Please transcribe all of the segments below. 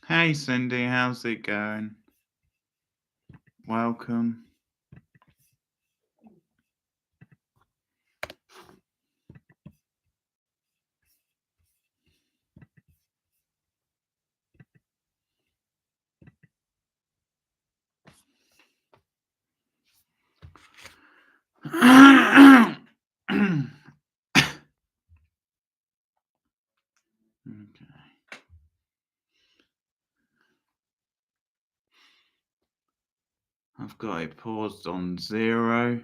Hey Cindy, how's it going? Welcome. Okay. I've got it paused on 0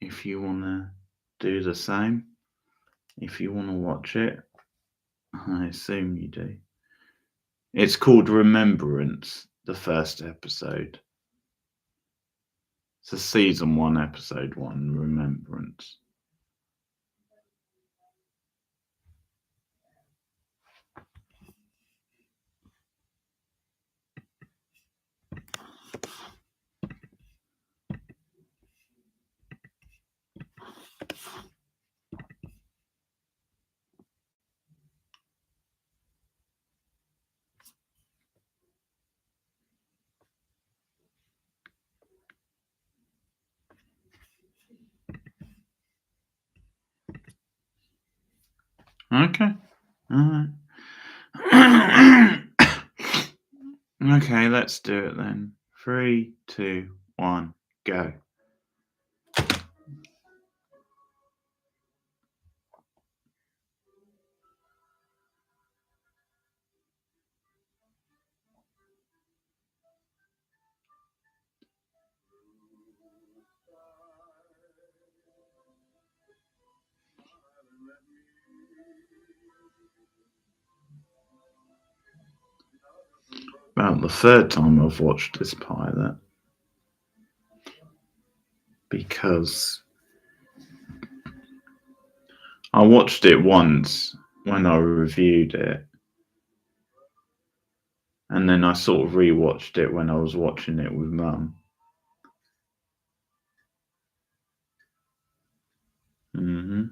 if you want to do the same. If you want to watch it, I assume you do. It's called Remembrance, the first episode. It's a season 1, episode 1, Remembrance. Okay. All right. Okay, let's do it then. 3, 2, 1, go. About the third time I've watched this pilot, because I watched it once when I reviewed it, and then I sort of rewatched it when I was watching it with Mum. Mm-hmm.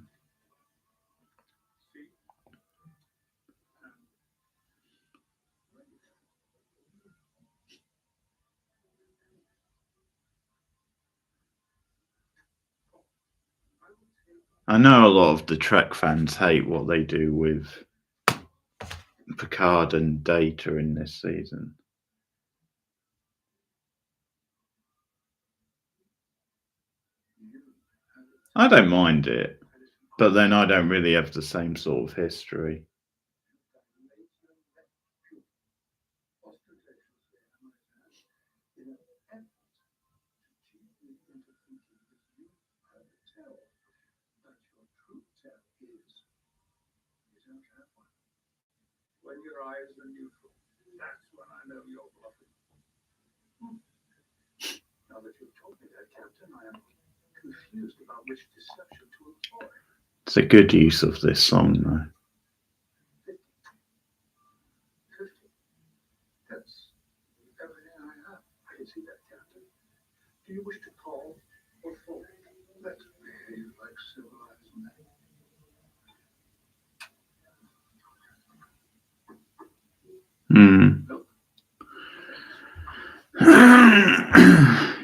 I know a lot of the Trek fans hate what they do with Picard and Data in this season. I don't mind it, but then I don't really have the same sort of history. When your eyes are neutral, that's when I know you're bluffing. Now that you've told me that, Captain, I am confused about which deception to employ. It's a good use of this song, though. 50. That's everything I have. I can see that, Captain. Do you wish to call or phone? Let's behave like civilized men.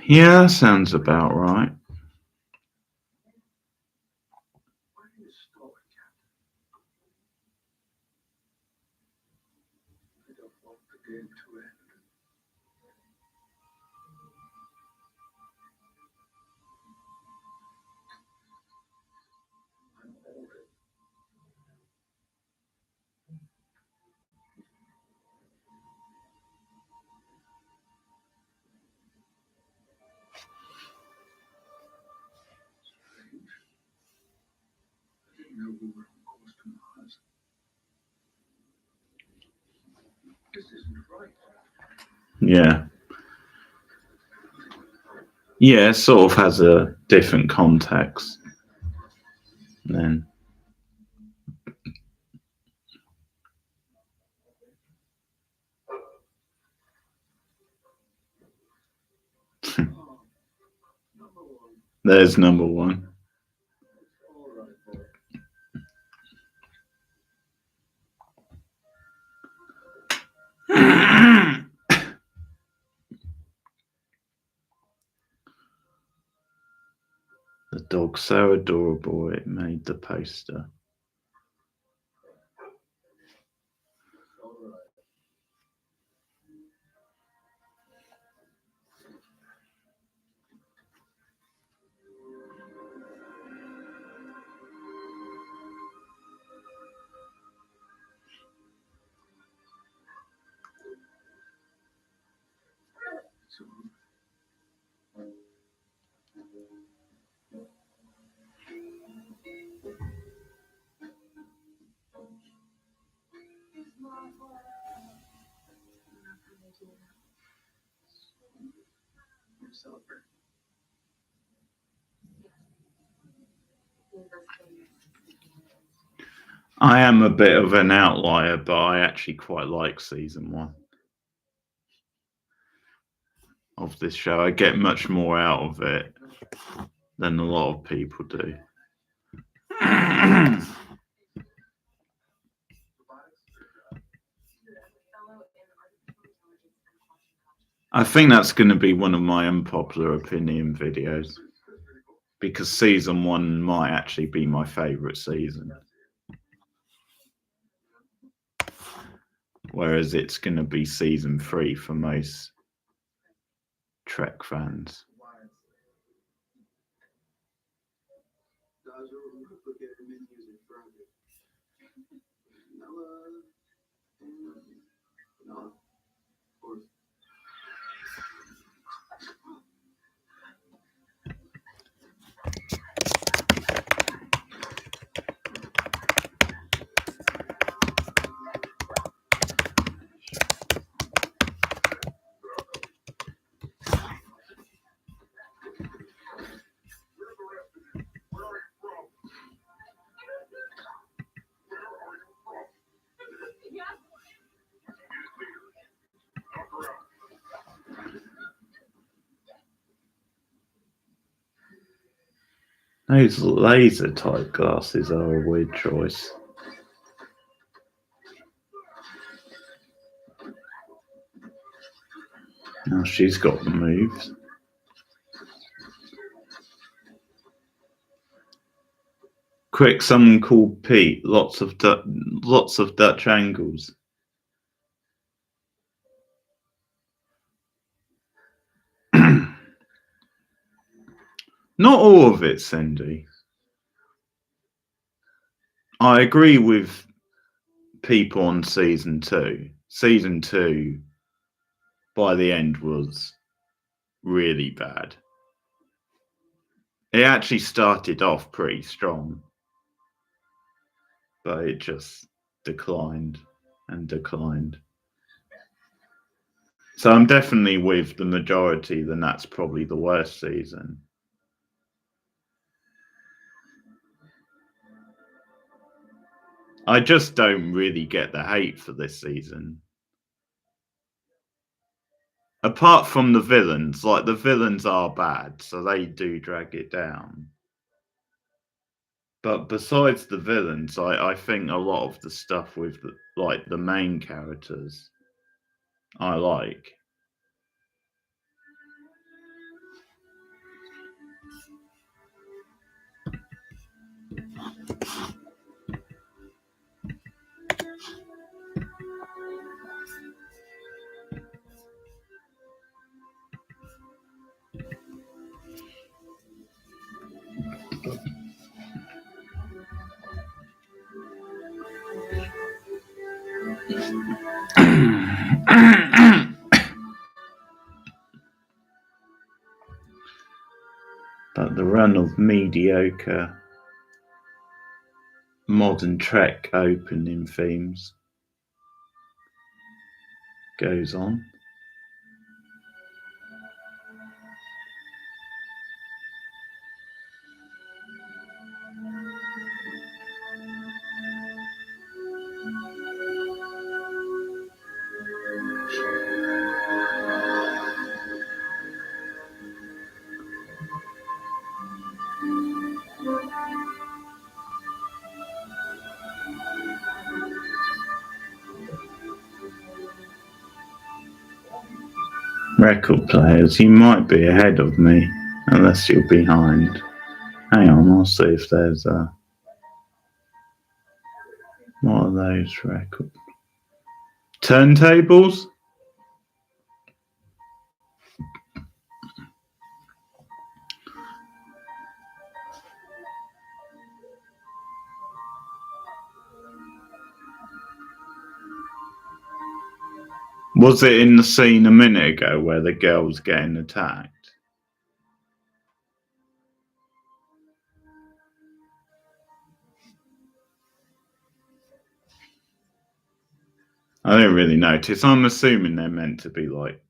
Yeah, that sounds about right. Why are you stalling, Captain? I don't want the game to end. I'm older. I didn't know we were on course to Mars. This isn't right. Yeah. Yeah, it sort of has a different context then. There's number one. All right, boy. The dog's so adorable it made the poster. All right. So, we're celebrating. I am a bit of an outlier, but I actually quite like season 1 of of this show. I get much more out of it than a lot of people do. I think that's going to be one of my unpopular opinion videos, because season 1 might actually be my favourite season, whereas it's going to be season 3 for most Trek fans. Those laser type glasses are a weird choice. Now she's got the moves. Quick, someone called Pete. Lots of Dutch angles. Not all of it, Cindy. I agree with people on season 2. Season 2, by the end, was really bad. It actually started off pretty strong, but it just declined and declined. So I'm definitely with the majority, then that's probably the worst season. I just don't really get the hate for this season. Apart from the villains, like the villains are bad, so they do drag it down. But besides the villains, I think a lot of the stuff with the main characters I like. But the run of mediocre modern Trek opening themes goes on. Record players, you might be ahead of me, unless you're behind. Hang on, I'll see if there's a... What are those record... Turntables? Was it in the scene a minute ago where the girl's getting attacked? I don't really notice. I'm assuming they're meant to be like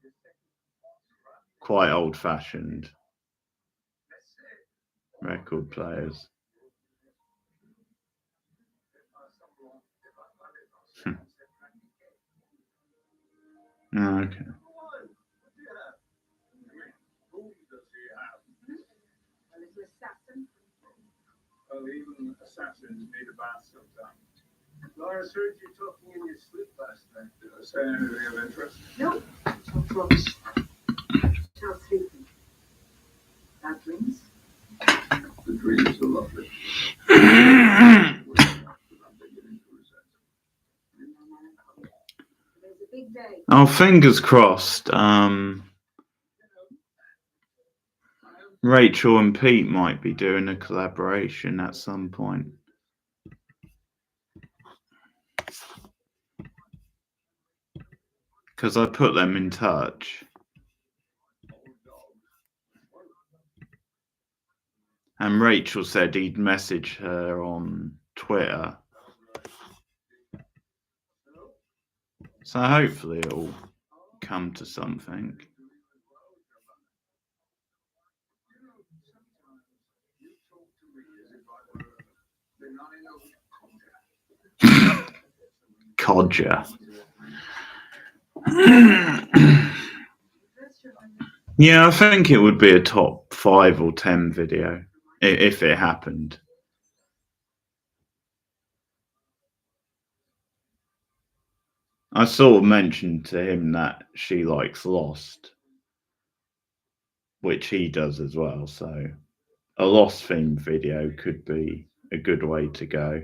quite old-fashioned record players. Oh, okay. Dolphins need a bath sometimes. Lars heard you talking in your sleep last night. Did I say anything of interest? No. So close. So sleepy. Bad dreams? The dreams are lovely. There's a big day. Oh, fingers crossed. Rachel and Pete might be doing a collaboration at some point. Because I put them in touch. And Rachel said he'd message her on Twitter. So hopefully it'll come to something. Codger. Yeah, I think it would be a top 5 or 10 video if it happened. I sort of mentioned to him that she likes Lost, which he does as well, so a Lost themed video could be a good way to go.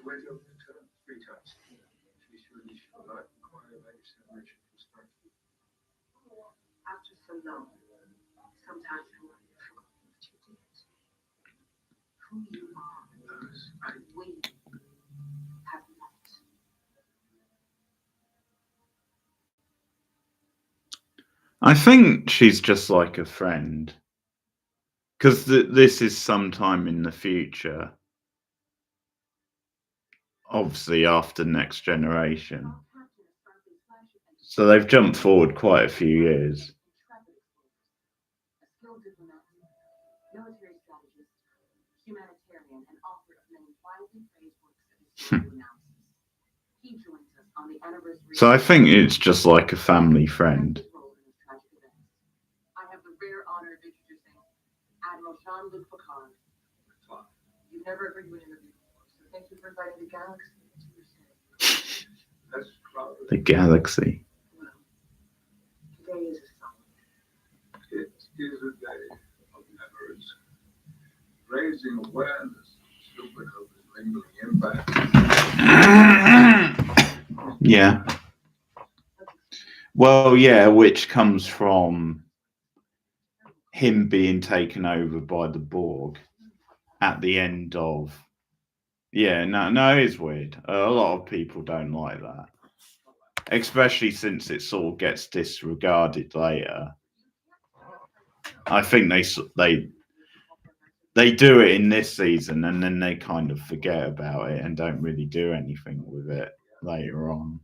Went over to her 3 times. She said she should not inquire about your separation from Stark. After so long, sometimes I wonder if what you did. Who you are. We have met. I think she's just like a friend. Because this is sometime in the future. Obviously after Next Generation. So they've jumped forward quite a few years. A skilled diplomat, military strategist, humanitarian, and author of many widely praised works of historical analysis. He joins us on the anniversary. So I think it's just like a family friend. I have the rare honor of introducing Admiral Jean-Luc Picard. You've never agreed to an interview before, so thank you for inviting the galaxy to your city. That's crowded. The galaxy. Well, today is a solid. It is a day of memories. Raising awareness of supernova's lingering impact. Yeah. Well, yeah, which comes from him being taken over by the Borg at the end of. Yeah, no, it is weird. A lot of people don't like that, especially since it sort of gets disregarded later. I think they do it in this season and then they kind of forget about it and don't really do anything with it later on.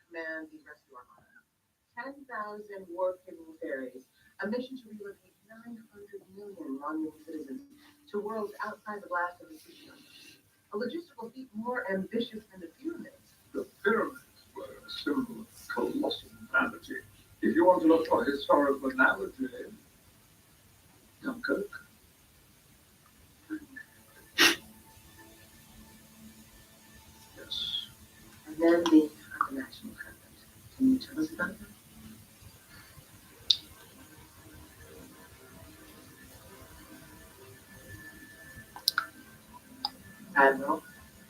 Command the rescue armada. 10,000 war-capable ferries. A mission to relocate 900 million Romulan citizens to worlds outside the blast of the sea. A logistical feat more ambitious than the pyramids. The pyramids were a symbol of colossal vanity. If you want to look for historical analogy, Dunkirk. Yes. And then the international conflict. Can you tell us about that? Admiral,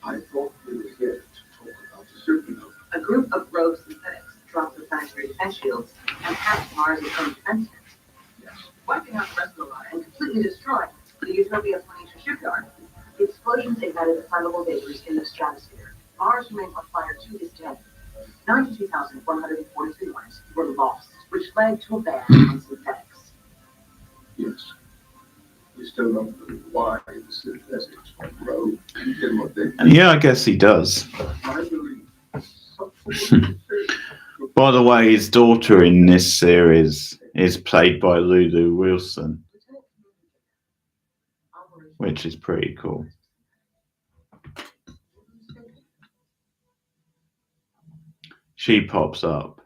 I thought we were here to talk about the supernova. a group of rogue synthetics dropped the planetary defense shields and hacked Mars' own defense nets, Yes. wiping out the rest of the line and completely destroying the Utopia Phoenicia shipyard. The explosions ignited flammable vapors in the stratosphere. Mars remains on fire to this day. 92,143 lives were lost, which led to a ban on synthetics. Yes. We still don't know why the synthetics won't grow and did what they did. Yeah, I guess he does. I believe subsequent research By the way, his daughter in this series is played by Lulu Wilson, which is pretty cool. She pops up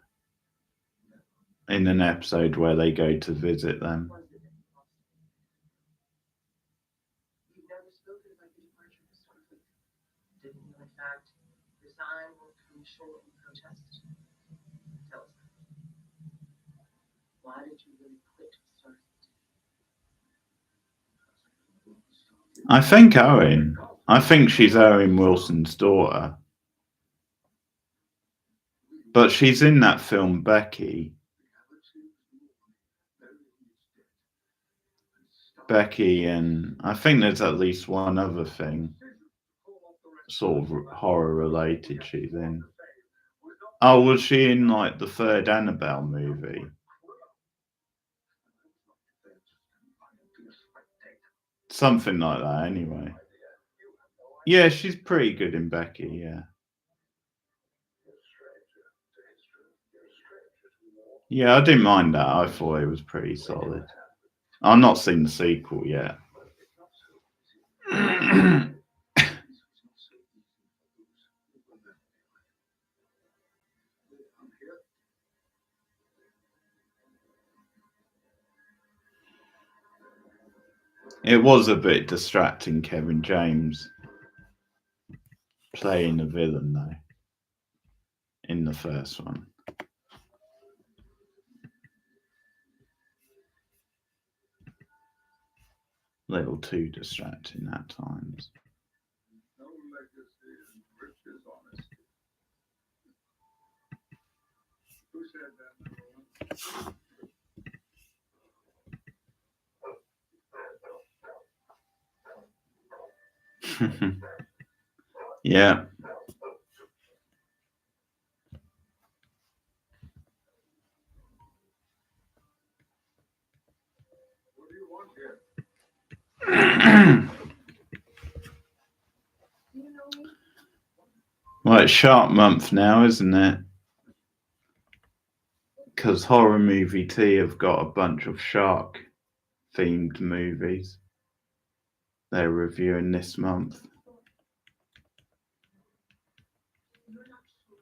in an episode where they go to visit them. You've never spoken about your departure from Starfleet. Didn't you, in fact, resign or come short in protest? Tell us that. Why did you really quit Starfleet? I think Owen. I think she's Owen Wilson's daughter. But she's in that film Becky. Becky, and I think there's at least one other thing, sort of horror related, she's in. Oh, was she in like the third Annabelle movie? Something like that, anyway. Yeah, she's pretty good in Becky, yeah. Yeah, I didn't mind that. I thought it was pretty solid. I've not seen the sequel yet. It was a bit distracting, Kevin James playing the villain, though, in the first one. A little too distracting at times. no legacy and riches honesty. Who said that, number one? Yeah. What do you want here? You know me? Well, it's Shark Month now, isn't it? Because Horror Movie Tea have got a bunch of shark themed movies they're reviewing this month. You're not sure.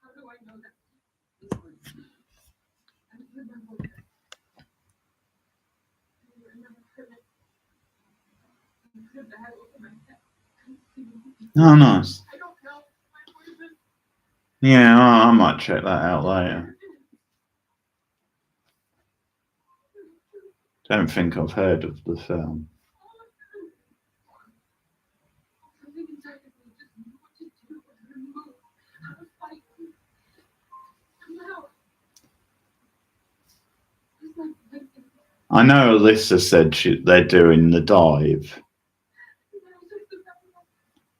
How do I know that? I remember that. I remember it. I could have had over my head. Oh, nice. I don't know. My boyfriend. Yeah, I might check that out later. Don't think I've heard of the film. Something inside of me just knew what to do with her move. How to fight. Somehow. It's like thinking. I know Alyssa said they're doing The Dive,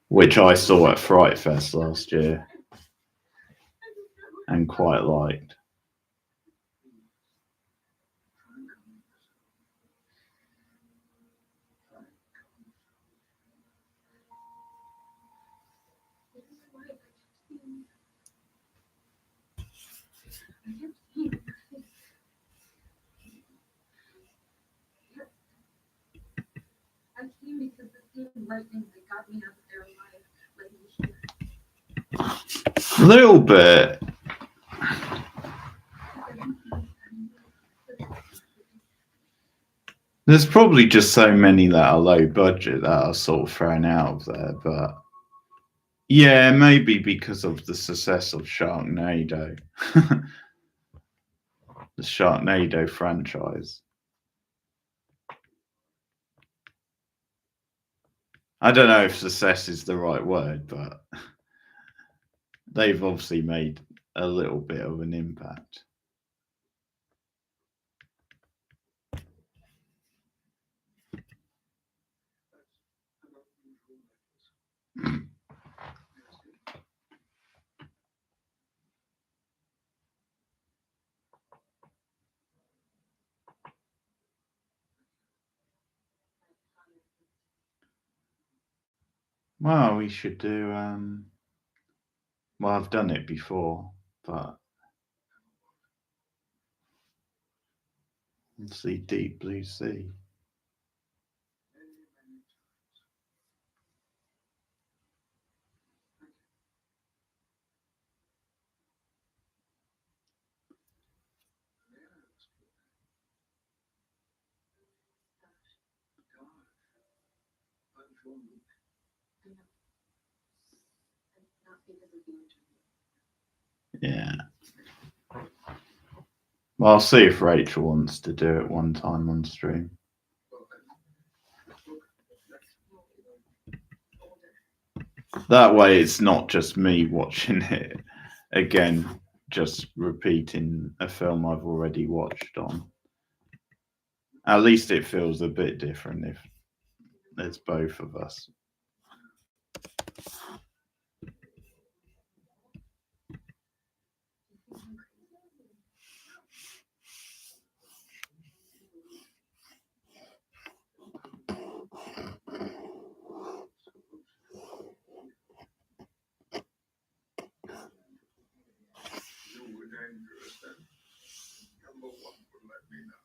which I saw at Fright Fest last year and quite liked. I came because the same lightning that got me out of their life led me here. A little bit. There's probably just so many that are low budget that are sort of thrown out of there, but yeah, maybe because of the success of Sharknado. The Sharknado franchise. I don't know if success is the right word, but they've obviously made a little bit of an impact. Well, we should do. Well, I've done it before, but let's see, Deep Blue Sea. Yeah. Well, I'll see if Rachel wants to do it one time on stream. That way, it's not just me watching it again, just repeating a film I've already watched on. At least it feels a bit different if there's both of us. You were dangerous then. Number one would let me know.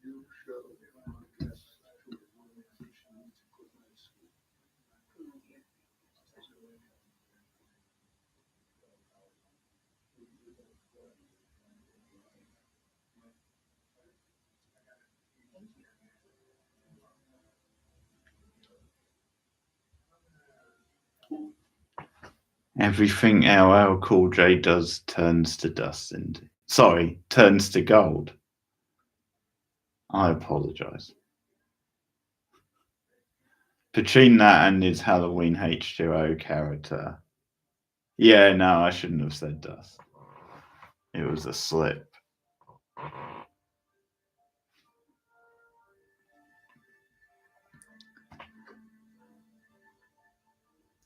You show my guess to a woman who she needs to put my school. Everything LL Cool J does turns to dust and turns to gold. I apologize. Between that and his Halloween H2O character. Yeah, no, I shouldn't have said dust. It was a slip.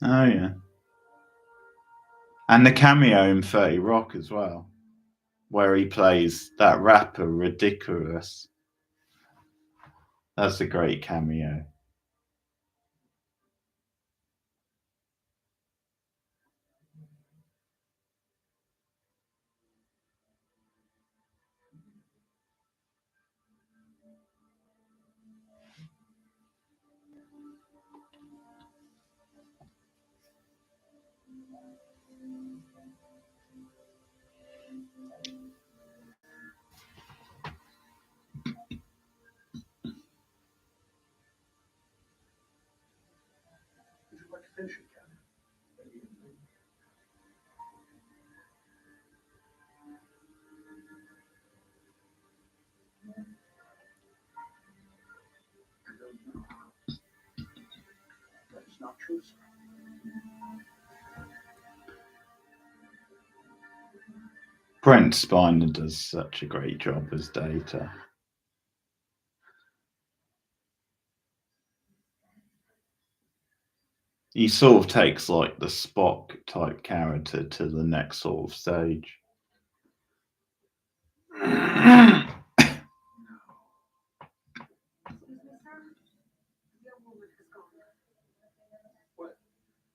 Oh, yeah. And the cameo in 30 Rock as well, where he plays that rapper, Ridiculous. That's a great cameo. Would you like to finish it, Captain? I don't know. That's not true, sir. Brent Spiner does such a great job as Data. He sort of takes like the Spock type character to the next sort of stage. What?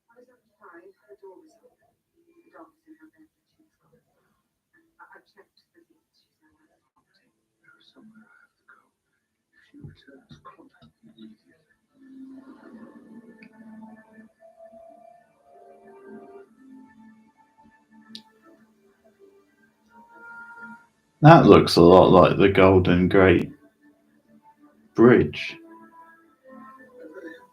I was outside, her door was open. The dog was in her bed, but she was gone. I checked the gates. She's nowhere at the property. There is somewhere I have to go. If she returns, contact me immediately. That looks a lot like the Golden Gate Bridge. The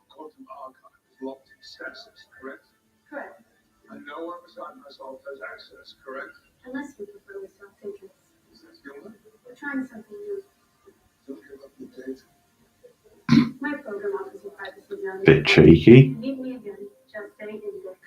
quantum archive is locked in stasis, correct? Correct. And no one beside myself has access, correct? Unless you prefer with self-interest. Is that human? We're trying something new. Don't give up the data. My program offers you privacy beyond Bit cheeky. Meet me again, just stay index.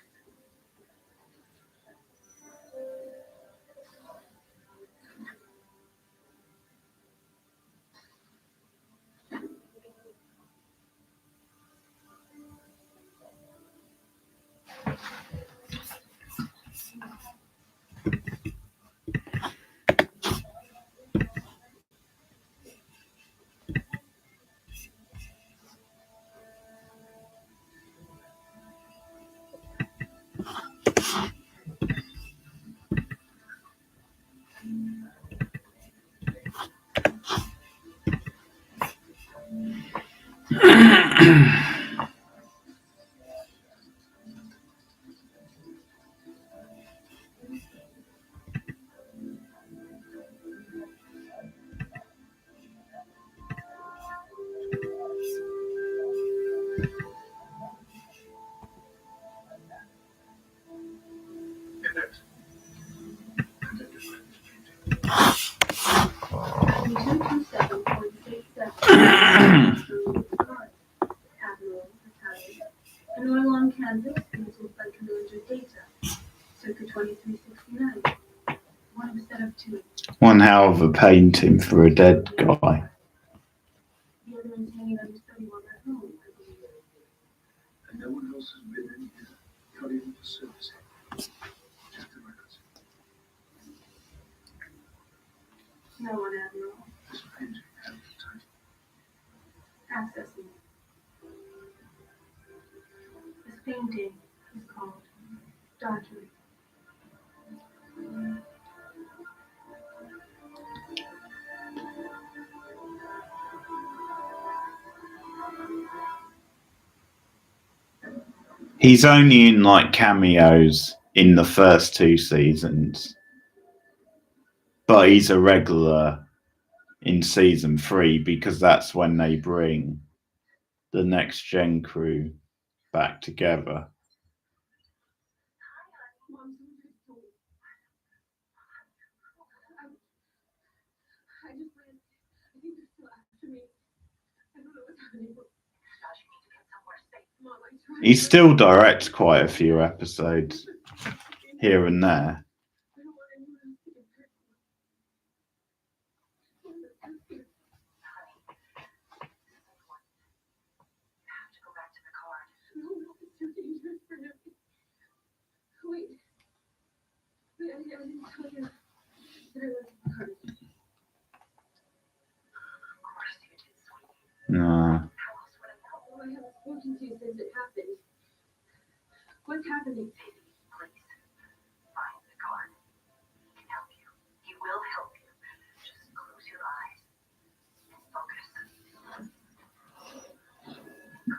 An oil on canvas penciled by Commander Data, circa 2369. One of a set of two. One hell of a painting for a dead guy. The other is hanging on his study while at home, I believe. And no one else has been in here, not even the service. Just the records. No one, Admiral. This painting had the title. Accessing. This painting is called Document. He's only in like cameos in the first 2 seasons, but he's a regular in season 3 because that's when they bring the next gen crew back together. He still directs quite a few episodes here and there. No. What's happening? Please find the card. He can help you. He will help you. Just close your eyes and focus.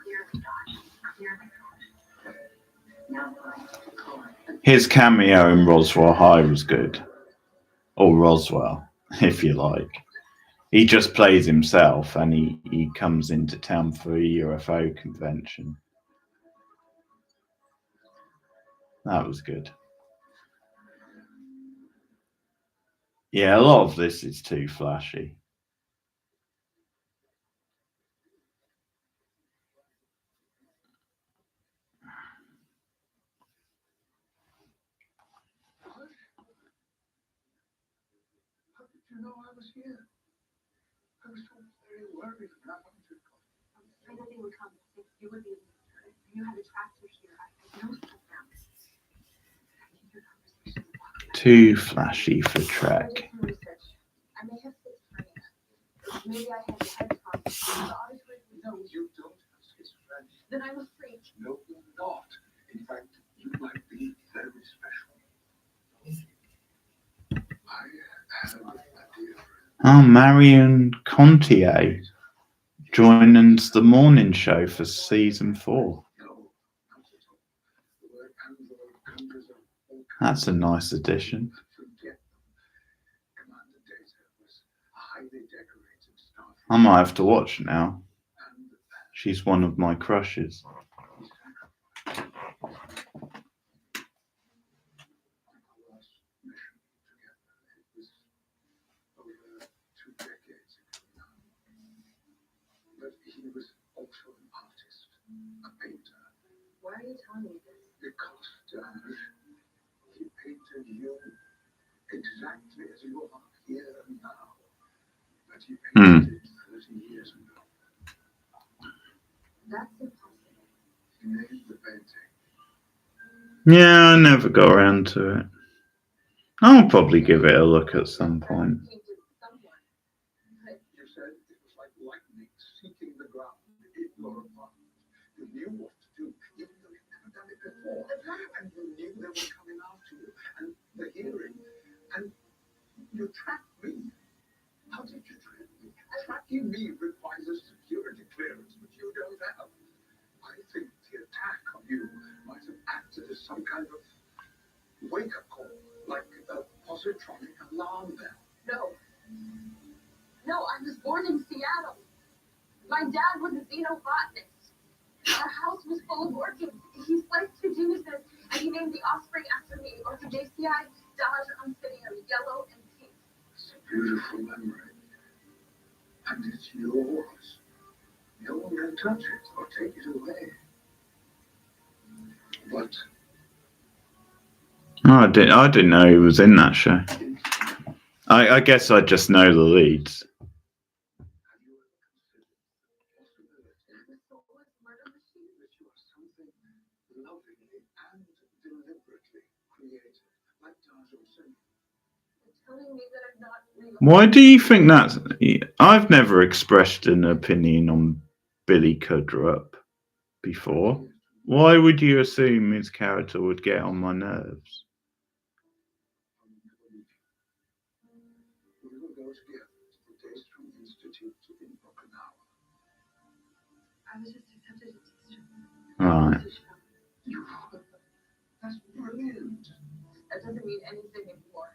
Clear the thought. Clear the thought. His cameo in Roswell High was good. Or Roswell, if you like. He just plays himself and he comes into town for a UFO convention. That was good. Yeah, a lot of this is too flashy. How did you know I was here? I was so very worried about what you got. I know they would come. You would be. You had a tractor here. I know some of them. Too flashy for Trek. I may have schizophrenia. Maybe I have a head trauma. No, you don't have schizophrenia. Then I'm a freak. No, you're not. In fact, you might be very special. I have a dear friend. Oh, Marion Contier joins the morning show for season 4. That's a nice addition. I might have to watch it now. She's one of my crushes. But he was also an artist, a painter. Why are you telling me this? Because he painted you exactly as you are here and now. But he painted it 30 years ago. That's impossible. He made the painting. Yeah, I never got around to it. I'll probably give it a look at some point. You said it was like lightning seeking the ground in your apartment. You knew what to do, even though you'd never done it before. And you knew they were coming after you, and the hearing, and you tracked me. How did you track me? Tracking me requires a security clearance, which you don't have. some kind of wake-up call, like a positronic alarm bell. No, I was born in Seattle. My dad was a xenobotanist. Our house was full of orchids. He sliced two geniuses, and he named the offspring after me, Orchidaceae Dodge-Oncidium, yellow and pink. It's a beautiful memory. And it's yours. No one can touch it or take it away. But Oh, I didn't know he was in that show. I guess I just know the leads. have you ever considered the possibility Murder machine? that you are something lovingly and deliberately created, like Tarzan Singh? Telling me that I'm not real. Why do you think that's... I've never expressed an opinion on Billy Cudrup before. Why would you assume his character would get on my nerves? We will go together to the Daystrom Institute in Okinawa. I was just accepted at Daystrom. Right. That's brilliant. That doesn't mean anything anymore.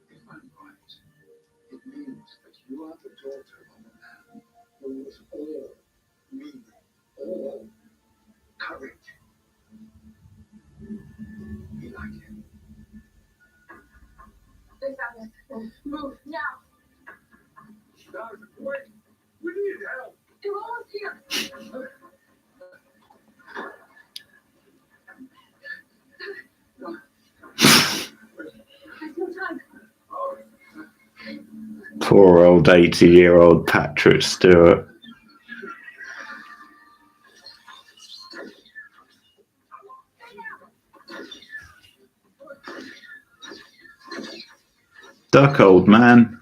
If I'm right, it means that you are the daughter of a man who was all meaning, all courage. Be like him. They found us. Move now. Guys, wait. We need help. They're almost here. There's no time. Poor old 80-year-old Patrick Stewart. Duck, old man.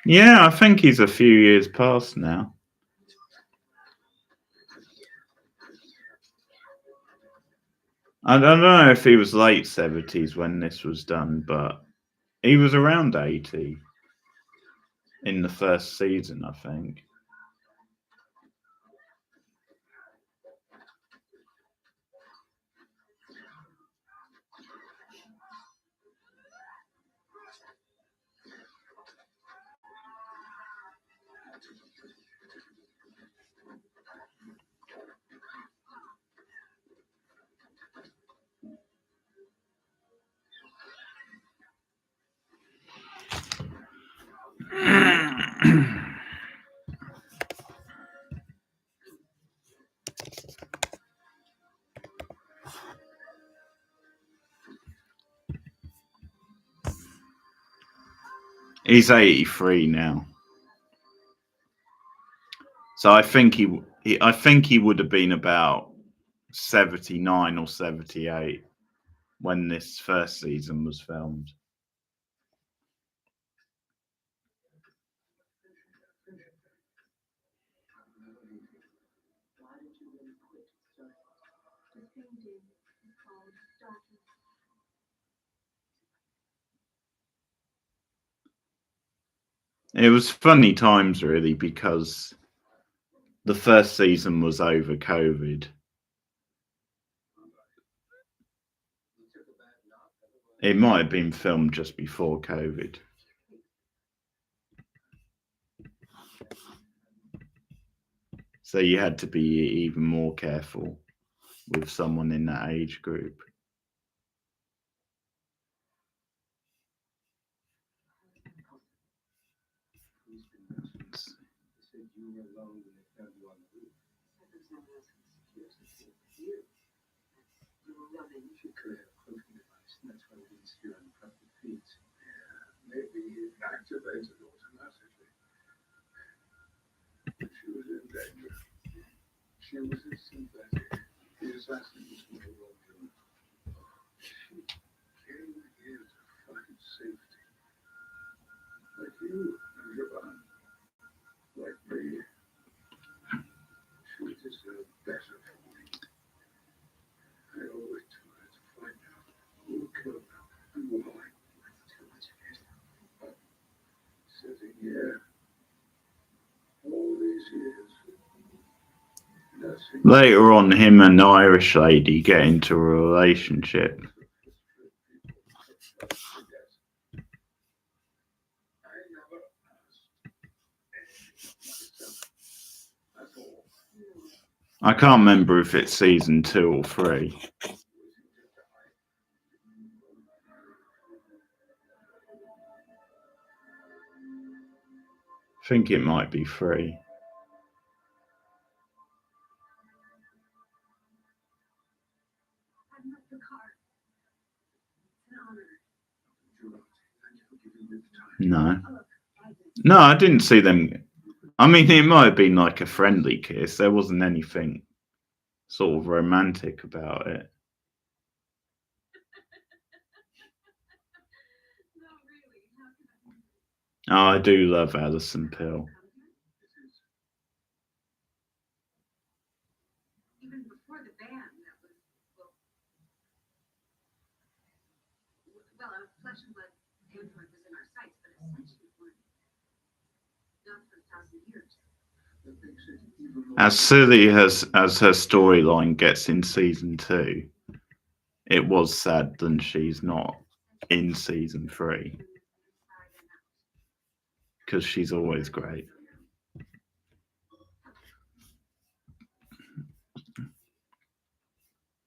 Yeah, I think he's a few years past now. I don't know if he was late 70s when this was done, but he was around 80 in the first season, I think. He's 83 now. So I think he would have been about 79 or 78 when this first season was filmed. It was funny times, really, because the first season was over COVID. It might have been filmed just before COVID. So you had to be even more careful with someone in that age group. She could have a cloaking device, and that's why we didn't see her on the front of the feet. Yeah, maybe it activated automatically. But she was in danger. She was a synthetic. The assassin was no longer. She came here to find safety. Like you and Japan. Like me. She deserved better for me. I owe it to her to find out who killed her and why. Too much of it. Sitting here all these Later on, him and the Irish lady get into a relationship. I can't remember if it's season 2 or 3. I think it might be 3. I'm not Picard. It's an honor. No. No, I didn't see them. I mean, it might have been like a friendly kiss. There wasn't anything sort of romantic about it. Oh, I do love Alison Pill. Even before the ban, that was well, a flesh and blood android was in our sights, but essentially weren't. Not for 1,000 years. As silly as her storyline gets in season 2, it was sad that she's not in season 3 because she's always great.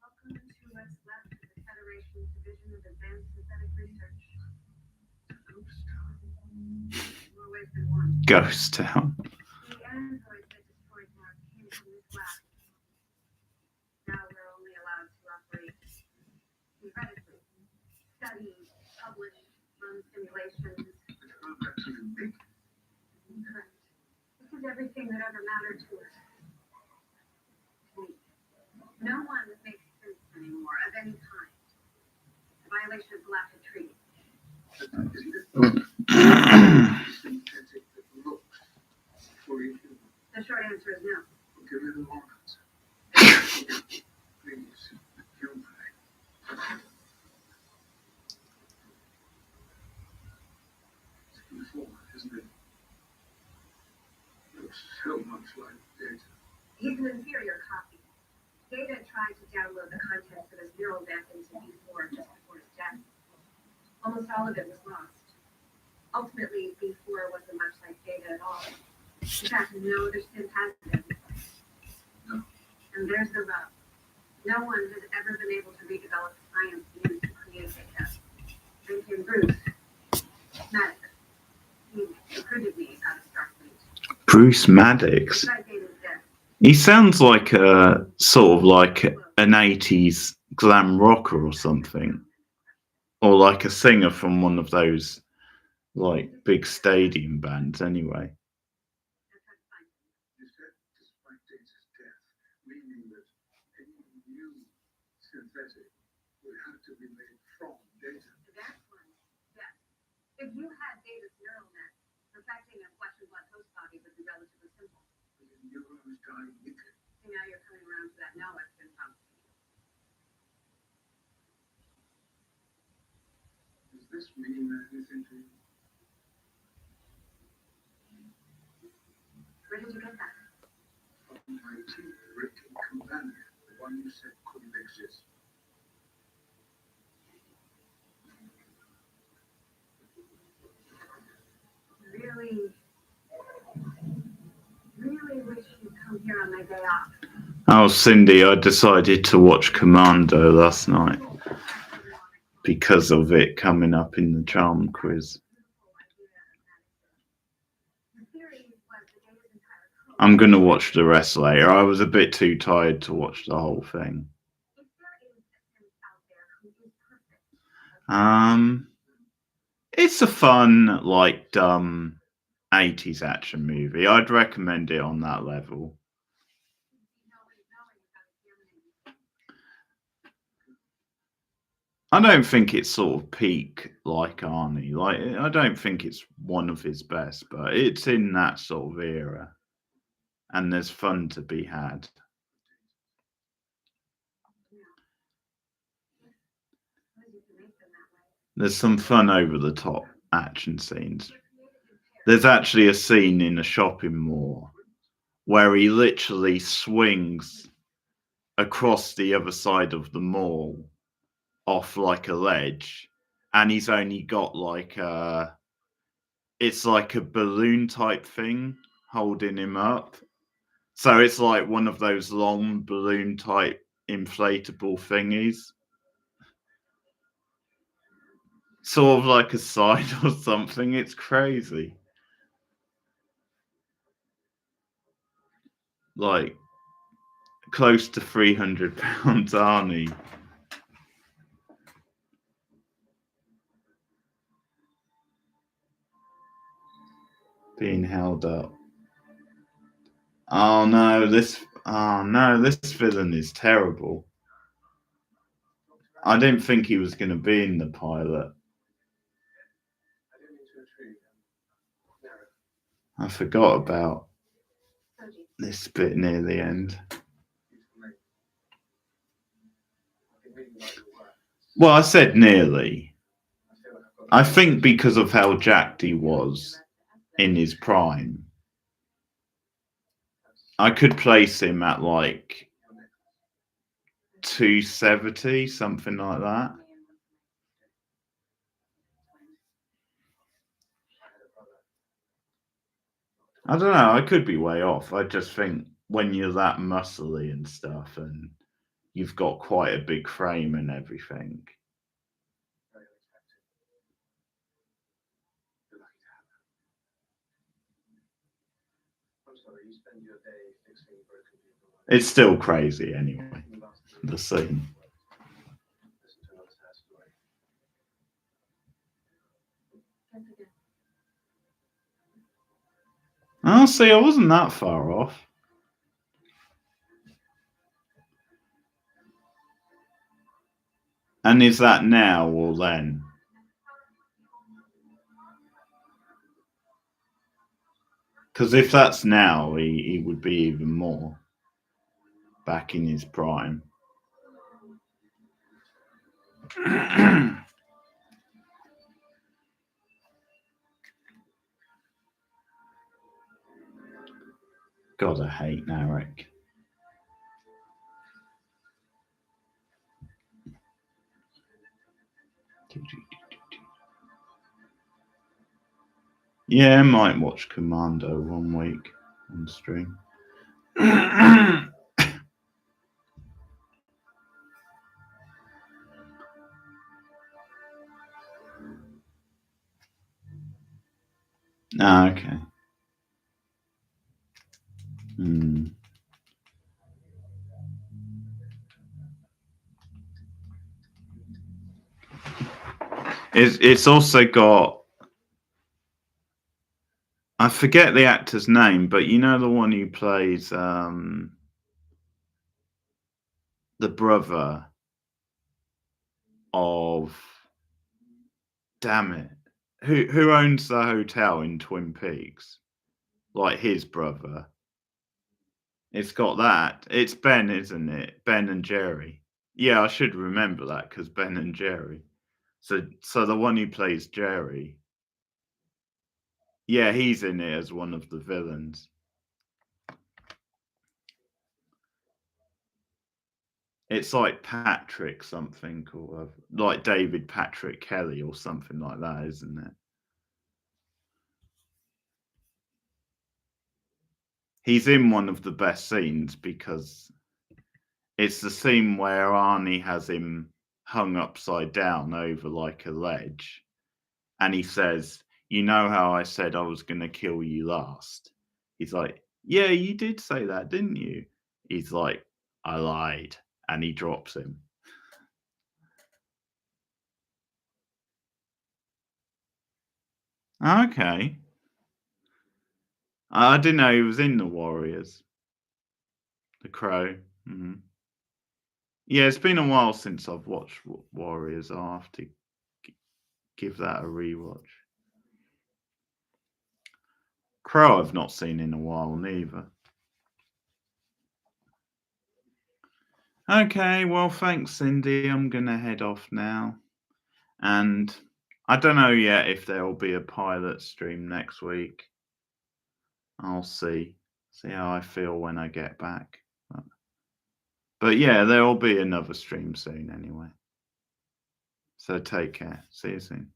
Welcome to what's left of the Federation's Division of Advanced Synthetic Research. More ways than one. Ghost Town. The androids that destroyed Mark came from this lab. Now we're only allowed to operate theoretically, study, publish, run simulations. Correct. This is everything that ever mattered to us. To me. No one makes sense anymore of any kind. A violation of galactic treaty. The short answer is no. Give me the long answer. Please, human. It's before, isn't it? Looks so much like data. He's an inferior copy. Data tried to download the contents of his neural net into B4 just before his death. Almost all of it was lost. Ultimately, B4 wasn't much like Data at all. In fact, no other synth has it. No. And there's the rub. No one has ever been able to redevelop the science used to create Data. Then came Bruce. Maddox. He recruited me out of Starfleet. Bruce Maddox. Besides Data's death, He sounds like a sort of like an 80s glam rocker or something, or like a singer from one of those like big stadium bands. Anyway, I tried to find him. You said despite Data's death, meaning that any new synthetic would have to be made from Data. That's one. Yes. If you had Data's neural net, perfecting a flesh and blood host body would be relatively simple. The neurons die with it. See, now you're coming around to that now it's been complicated. Does this mean anything to you? Where did you get that? From my teeth-breaking companion, the one you said couldn't exist. Really wish you'd come here on my day off. oh Cindy, I decided to watch Commando last night because of it coming up in the charm quiz. I'm gonna watch the rest later. I was a bit too tired to watch the whole thing. It's a fun, like dumb 80s action movie. I'd recommend it on that level. I don't think it's sort of peak like Arnie. Like I don't think it's one of his best, but it's in that sort of era. And there's fun to be had. There's some fun over the top action scenes. There's actually a scene in a shopping mall where he literally swings across the other side of the mall off like a ledge, and he's only got like it's like a balloon type thing holding him up. So it's like one of those long balloon type inflatable thingies. Sort of like a sign or something. It's crazy. Like close to 300 pounds, Arnie. Being held up. Oh no, this villain is terrible. I didn't think he was going to be in the pilot. I forgot about this bit near the end. Well, I said nearly. I think because of how jacked he was in his prime, I could place him at like 270, something like that. I don't know. I could be way off. I just think when you're that muscly and stuff, and you've got quite a big frame and everything. It's still crazy anyway, the scene. Oh, see, I wasn't that far off. And is that now or then? Because if that's now, he would be even more back in his prime. God, I hate Narek. Yeah, I might watch Commando one week on stream. Ah, okay. It's also got, I forget the actor's name, but you know the one who plays the brother of, damn it, who owns the hotel in Twin Peaks? Like his brother. It's got that. It's Ben, isn't it? Ben and Jerry. Yeah, I should remember that because Ben and Jerry. So the one who plays Jerry. Yeah, he's in it as one of the villains. It's like Patrick something, or like David Patrick Kelly or something like that, isn't it? He's in one of the best scenes because it's the scene where Arnie has him hung upside down over like a ledge. And he says, "You know how I said I was going to kill you last?" He's like, "Yeah, you did say that, didn't you?" He's like, "I lied." And he drops him. Okay. I didn't know he was in the Warriors. The Crow. Mm-hmm. Yeah, it's been a while since I've watched Warriors. I'll have to give that a rewatch. Crow I've not seen in a while neither. Okay, well, thanks, Cindy. I'm going to head off now. And I don't know yet if there'll be a pilot stream next week. I'll see how I feel when I get back. But yeah, there will be another stream soon anyway. So take care. See you soon.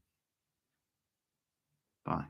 Bye.